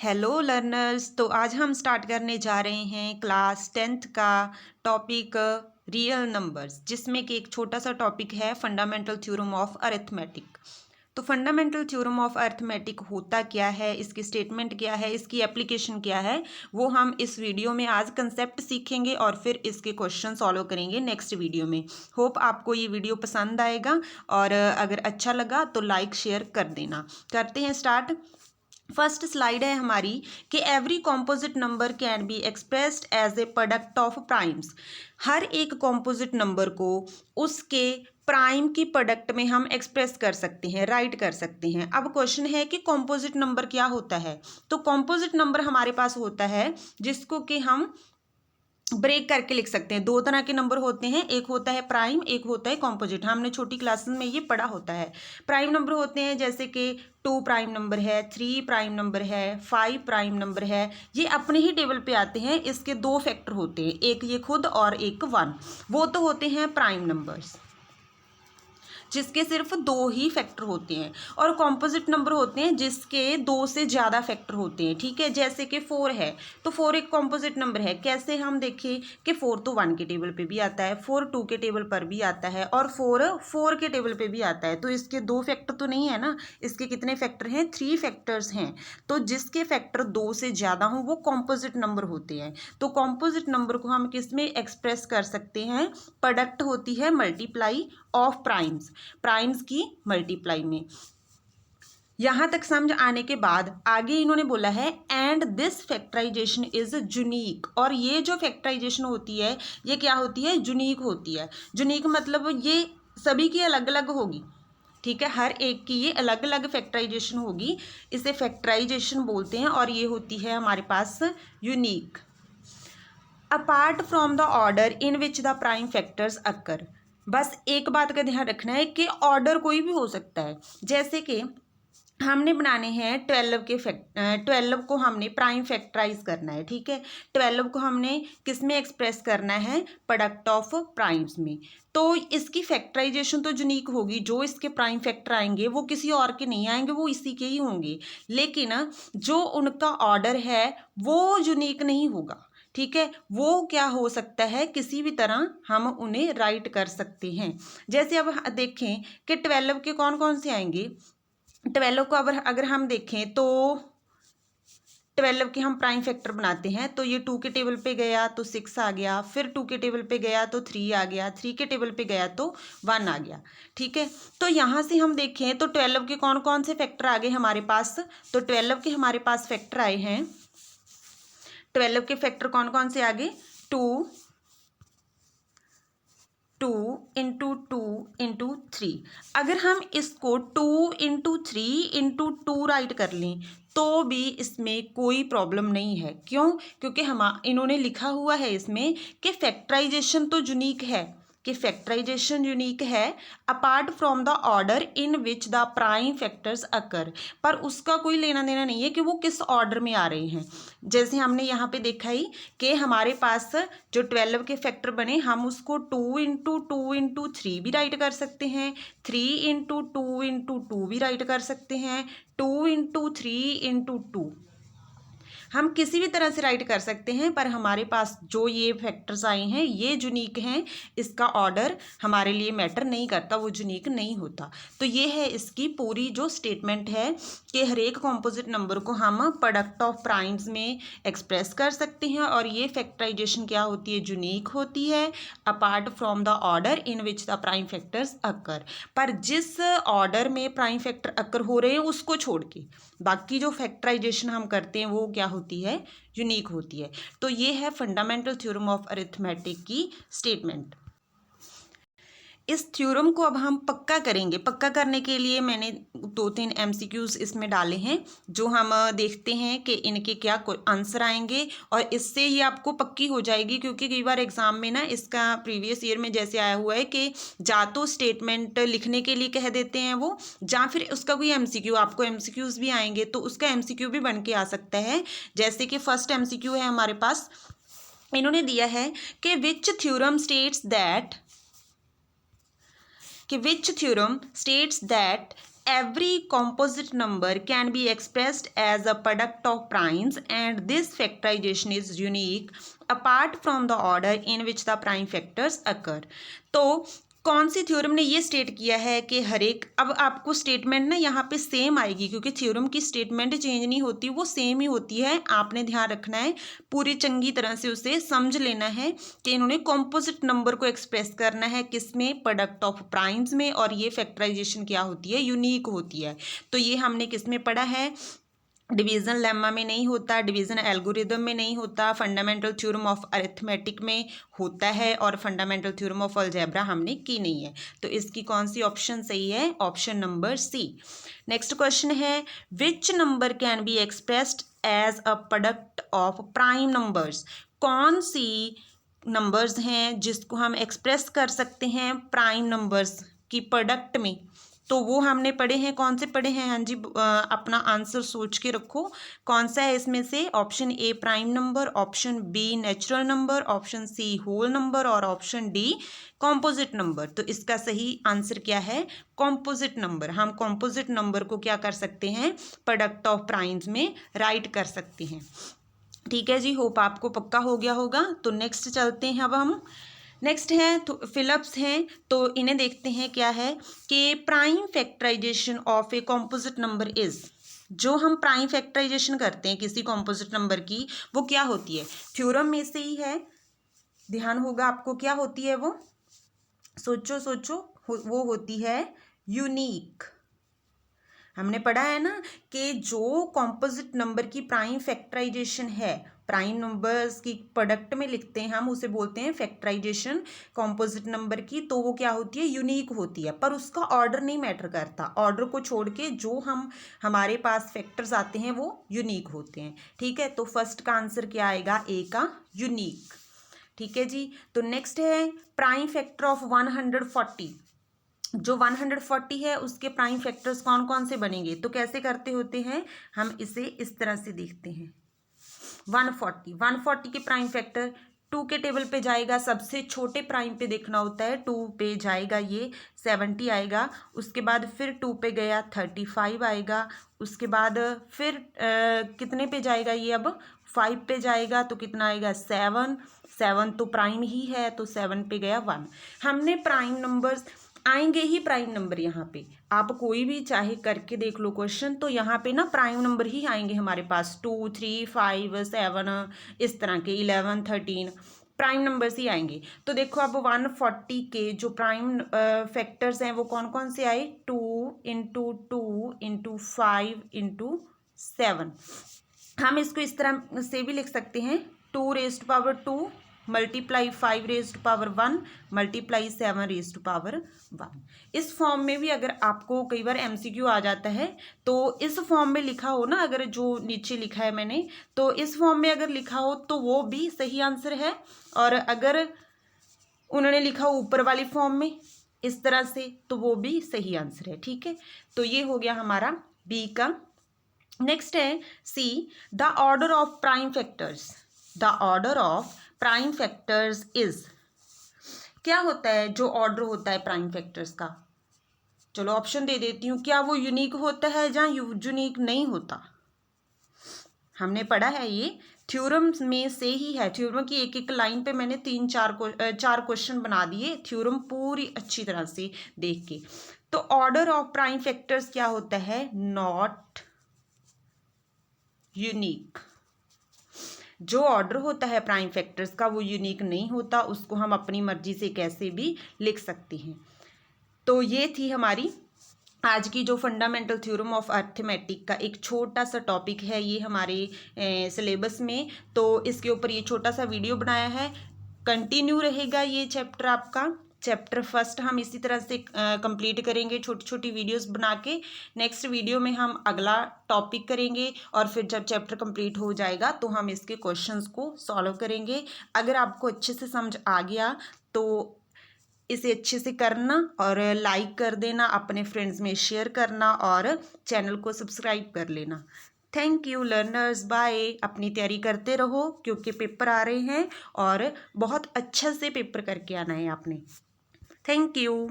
Hello learners. तो आज हम स्टार्ट करने जा रहे हैं क्लास 10th का टॉपिक रियल नंबर्स, जिसमें कि एक छोटा सा टॉपिक है फंडामेंटल थ्योरम ऑफ अरिथमेटिक। तो फंडामेंटल थ्योरम ऑफ अरिथमेटिक होता क्या है, इसकी स्टेटमेंट क्या है, इसकी एप्लीकेशन क्या है, वो हम इस वीडियो में आज कंसेप्ट सीखेंगे और फिर इसके क्वेश्चन सॉल्व करेंगे नेक्स्ट वीडियो में। होप आपको ये वीडियो पसंद आएगा और अगर अच्छा लगा तो लाइक शेयर कर देना। करते हैं स्टार्ट। फर्स्ट स्लाइड है हमारी कि every composite number can be expressed as a product of primes. हर एक कॉम्पोजिट नंबर को उसके प्राइम की प्रोडक्ट में हम एक्सप्रेस कर सकते हैं, राइट कर सकते हैं। अब क्वेश्चन है कि कॉम्पोजिट नंबर क्या होता है। तो कॉम्पोजिट नंबर हमारे पास होता है जिसको कि हम ब्रेक करके लिख सकते हैं। दो तरह के नंबर होते हैं, एक होता है प्राइम, एक होता है कॉम्पोजिट। हमने छोटी क्लासेस में ये पढ़ा होता है। प्राइम नंबर होते हैं जैसे कि 2 प्राइम नंबर है, 3 प्राइम नंबर है, 5 प्राइम नंबर है। ये अपने ही टेबल पे आते हैं। इसके दो फैक्टर होते हैं, एक ये खुद और एक 1। वो तो होते हैं प्राइम नंबर्स जिसके सिर्फ दो ही फैक्टर होते हैं। और कॉम्पोजिट नंबर होते हैं जिसके दो से ज़्यादा फैक्टर होते हैं। ठीक है, जैसे कि 4 है तो 4 एक कॉम्पोजिट नंबर है। कैसे हम देखें कि 4 तो 1 के टेबल पे भी आता है, 4 2 के टेबल पर भी आता है और 4 4 के टेबल पे भी आता है। तो इसके दो फैक्टर तो नहीं है ना, इसके कितने फैक्टर हैं? 3 फैक्टर्स हैं। तो जिसके फैक्टर 2 से ज़्यादा हों वो कॉम्पोजिट नंबर होते हैं। तो कॉम्पोजिट नंबर को हम किस में एक्सप्रेस कर सकते हैं? प्रोडक्ट होती है मल्टीप्लाई ऑफ प्राइम्स की मल्टीप्लाई में। यहां तक समझ आने के बाद आगे इन्होंने बोला है and this factorisation is unique. और ये जो फैक्टराइजेशन होती है ये क्या होती है? यूनिक होती है। यूनिक मतलब ये सभी की अलग अलग होगी। ठीक है, हर एक की ये अलग अलग फैक्टराइजेशन होगी। इसे फैक्टराइजेशन बोलते हैं और ये होती है हमारे पास unique. Apart from the order in which the prime factors occur. बस एक बात का ध्यान रखना है कि ऑर्डर कोई भी हो सकता है। जैसे कि हमने बनाने हैं 12 को हमने प्राइम फैक्टराइज करना है। ठीक है, 12 को हमने किस में एक्सप्रेस करना है? प्रोडक्ट ऑफ प्राइम्स में। तो इसकी फैक्टराइजेशन तो यूनिक होगी। जो इसके प्राइम फैक्टर आएंगे वो किसी और के नहीं आएंगे, वो इसी के ही होंगे। लेकिन जो उनका ऑर्डर है वो यूनिक नहीं होगा। ठीक है, वो क्या हो सकता है? किसी भी तरह हम उन्हें राइट कर सकते हैं। जैसे अब देखें कि 12 के कौन कौन से आएंगे। 12 को अगर हम देखें तो 12 के हम प्राइम फैक्टर बनाते हैं। तो ये 2 के टेबल पे गया तो 6 आ गया, फिर 2 के टेबल पे गया तो 3 आ गया, 3 के टेबल पे गया तो 1 आ गया। ठीक है, तो यहाँ से हम देखें तो 12 के कौन कौन से फैक्टर आ गए हमारे पास। तो 12 के हमारे पास फैक्टर आए हैं। 12 के फैक्टर कौन कौन से आगे? 2 इंटू 2 इंटू 3। अगर हम इसको 2 इंटू 3 इंटू 2 राइट कर लें तो भी इसमें कोई प्रॉब्लम नहीं है। क्यों? क्योंकि हम इन्होंने लिखा हुआ है इसमें कि फैक्टराइजेशन तो यूनिक है, कि फैक्टराइजेशन यूनिक है apart from the order in which the prime factors occur. पर उसका कोई लेना देना नहीं है कि वो किस ऑर्डर में आ रहे हैं। जैसे हमने यहाँ पे देखा ही कि हमारे पास जो 12 के फैक्टर बने, हम उसको 2 इंटू 2 इंटू 3 भी राइट कर सकते हैं, 3 इंटू 2 इंटू 2 भी राइट कर सकते हैं, 2 इंटू 3 इंटू 2 हम किसी भी तरह से राइट कर सकते हैं। पर हमारे पास जो ये फैक्टर्स आए हैं ये यूनिक हैं, इसका ऑर्डर हमारे लिए मैटर नहीं करता, वो यूनिक नहीं होता। तो ये है इसकी पूरी जो स्टेटमेंट है कि हर एक कॉम्पोजिट नंबर को हम प्रोडक्ट ऑफ प्राइम्स में एक्सप्रेस कर सकते हैं। और ये फैक्टराइजेशन क्या होती है? यूनिक होती है apart from the order in which the prime factors occur. पर जिस ऑर्डर में प्राइम फैक्टर अकर हो रहे हैं उसको छोड़ के बाकी जो फैक्टराइजेशन हम करते हैं वो क्या होती है? यूनिक होती है। तो ये है फंडामेंटल थ्योरम ऑफ अरिथमेटिक की स्टेटमेंट। इस थ्योरम को अब हम पक्का करेंगे। पक्का करने के लिए मैंने 2-3 एमसीक्यूज इसमें डाले हैं जो हम देखते हैं कि इनके क्या आंसर आएंगे और इससे ही आपको पक्की हो जाएगी। क्योंकि कई बार एग्जाम में ना इसका प्रीवियस ईयर में जैसे आया हुआ है कि या तो स्टेटमेंट लिखने के लिए कह देते हैं वो, या फिर उसका कोई एमसीक्यू, आपको एमसीक्यूज भी आएंगे तो उसका एमसीक्यू भी बन के आ सकता है। जैसे कि फर्स्ट एमसीक्यू है हमारे पास, इन्होंने दिया है कि which theorem states that every composite number can be expressed as a product of primes, and this factorization is unique apart from the order in which the prime factors occur. तो कौन सी theorem ने ये state किया है कि हर एक, अब आपको स्टेटमेंट ना यहाँ पे सेम आएगी, क्योंकि थ्योरम की स्टेटमेंट चेंज नहीं होती, वो सेम ही होती है। आपने ध्यान रखना है, पूरी चंगी तरह से उसे समझ लेना है कि इन्होंने कॉम्पोजिट नंबर को एक्सप्रेस करना है किस में, प्रोडक्ट ऑफ प्राइम्स में, और ये फैक्टराइजेशन क्या होती है, यूनिक होती है। तो ये हमने किस में पढ़ा है, डिवीजन लेमा में नहीं होता, डिवीजन एल्गोरिदम में नहीं होता, फंडामेंटल थ्योरम ऑफ अरिथमेटिक में होता है, और फंडामेंटल थ्योरम ऑफ अलजेब्रा हमने की नहीं है। तो इसकी कौन सी ऑप्शन सही है, option number C. Next question है, which number can be expressed as a product of prime numbers. कौन सी नंबर्स हैं जिसको हम एक्सप्रेस कर सकते हैं प्राइम नंबर्स की प्रोडक्ट में। तो वो हमने पढ़े हैं, कौन से पढ़े हैं, हाँ जी, अपना आंसर सोच के रखो कौन सा है इसमें से। Option A prime number, option B natural number, option C whole number, और ऑप्शन डी कॉम्पोजिट नंबर। तो इसका सही आंसर क्या है, कॉम्पोजिट नंबर। हम कॉम्पोजिट नंबर को क्या कर सकते हैं, प्रोडक्ट ऑफ प्राइम्स में राइट कर सकते हैं। ठीक है जी, होप आपको पक्का हो गया होगा। तो नेक्स्ट चलते हैं, अब हम नेक्स्ट है तो फिलिप्स हैं, तो इन्हें देखते हैं क्या है कि prime factorisation of a composite number is. जो हम प्राइम फैक्टराइजेशन करते हैं किसी कॉम्पोजिट नंबर की, वो क्या होती है, थ्योरम में से ही है, ध्यान होगा आपको, क्या होती है वो, सोचो सोचो, वो होती है यूनिक। हमने पढ़ा है ना कि जो कॉम्पोजिट नंबर की प्राइम फैक्टराइजेशन है, प्राइम नंबर्स की प्रोडक्ट में लिखते हैं हम, उसे बोलते हैं फैक्टराइजेशन कॉम्पोजिट नंबर की। तो वो क्या होती है, यूनिक होती है, पर उसका ऑर्डर नहीं मैटर करता। ऑर्डर को छोड़ के जो हमारे पास फैक्टर्स आते हैं वो यूनिक होते हैं। ठीक है, तो फर्स्ट का आंसर क्या आएगा, ए का यूनिक। ठीक है जी, तो नेक्स्ट है प्राइम फैक्टर ऑफ 140। जो 140 है उसके प्राइम फैक्टर्स कौन कौन से बनेंगे, तो कैसे करते होते हैं, हम इसे इस तरह से देखते हैं। 140 के प्राइम फैक्टर 2 के टेबल पे जाएगा, सबसे छोटे प्राइम पे देखना होता है, 2 पे जाएगा ये 70 आएगा, उसके बाद फिर 2 पे गया 35 आएगा, उसके बाद फिर कितने पे जाएगा ये, अब 5 पे जाएगा, तो कितना आएगा 7 तो प्राइम ही है, तो 7 पे गया 1। हमने प्राइम नंबर्स आएंगे ही, प्राइम नंबर यहाँ पे आप कोई भी चाहे करके देख लो क्वेश्चन, तो यहाँ पे ना प्राइम नंबर ही आएंगे हमारे पास, 2 3 5 7 इस तरह के, 11 13 प्राइम नंबर्स ही आएंगे। तो देखो अब 140 के जो प्राइम फैक्टर्स हैं वो कौन कौन से आए, 2 इंटू 2 इंटू 5 इंटू 7। हम इसको इस तरह से भी लिख सकते हैं, 2 raised power 2 multiply 5 raised power 1 multiply 7 raised power 1। इस फॉर्म में भी अगर आपको कई बार एमसीक्यू आ जाता है, तो इस फॉर्म में लिखा हो ना, अगर जो नीचे लिखा है मैंने, तो इस फॉर्म में अगर लिखा हो तो वो भी सही आंसर है, और अगर उन्होंने लिखा हो ऊपर वाली फॉर्म में इस तरह से, तो वो भी सही आंसर है। ठीक है, तो ये हो गया हमारा बी का। नेक्स्ट है C, the order of prime factors. The order of prime factors is, क्या होता है जो ऑर्डर होता है प्राइम फैक्टर्स का, चलो ऑप्शन दे देती हूँ, क्या वो यूनिक होता है या यूनिक नहीं होता। हमने पढ़ा है ये थ्योरम में से ही है, थ्योरम की एक एक लाइन पे मैंने 4 क्वेश्चन बना दिए, थ्योरम पूरी अच्छी तरह से देख के। तो ऑर्डर ऑफ प्राइम फैक्टर्स क्या होता है, नॉट यूनिक। जो ऑर्डर होता है प्राइम फैक्टर्स का वो यूनिक नहीं होता, उसको हम अपनी मर्जी से कैसे भी लिख सकते हैं। तो ये थी हमारी आज की जो फंडामेंटल थ्योरम ऑफ अरिथमेटिक का एक छोटा सा टॉपिक है, ये हमारे सिलेबस में। तो इसके ऊपर ये छोटा सा वीडियो बनाया है, कंटिन्यू रहेगा ये चैप्टर आपका। चैप्टर फर्स्ट हम इसी तरह से कंप्लीट करेंगे, छोटी छोटी वीडियोस बना के। नेक्स्ट वीडियो में हम अगला टॉपिक करेंगे, और फिर जब चैप्टर कंप्लीट हो जाएगा तो हम इसके क्वेश्चंस को सॉल्व करेंगे। अगर आपको अच्छे से समझ आ गया तो इसे अच्छे से करना, और लाइक कर देना, अपने फ्रेंड्स में शेयर करना, और चैनल को सब्सक्राइब कर लेना। Thank you learners, bye. अपनी तैयारी करते रहो क्योंकि पेपर आ रहे हैं, और बहुत अच्छा से पेपर करके आना है आपने। Thank you.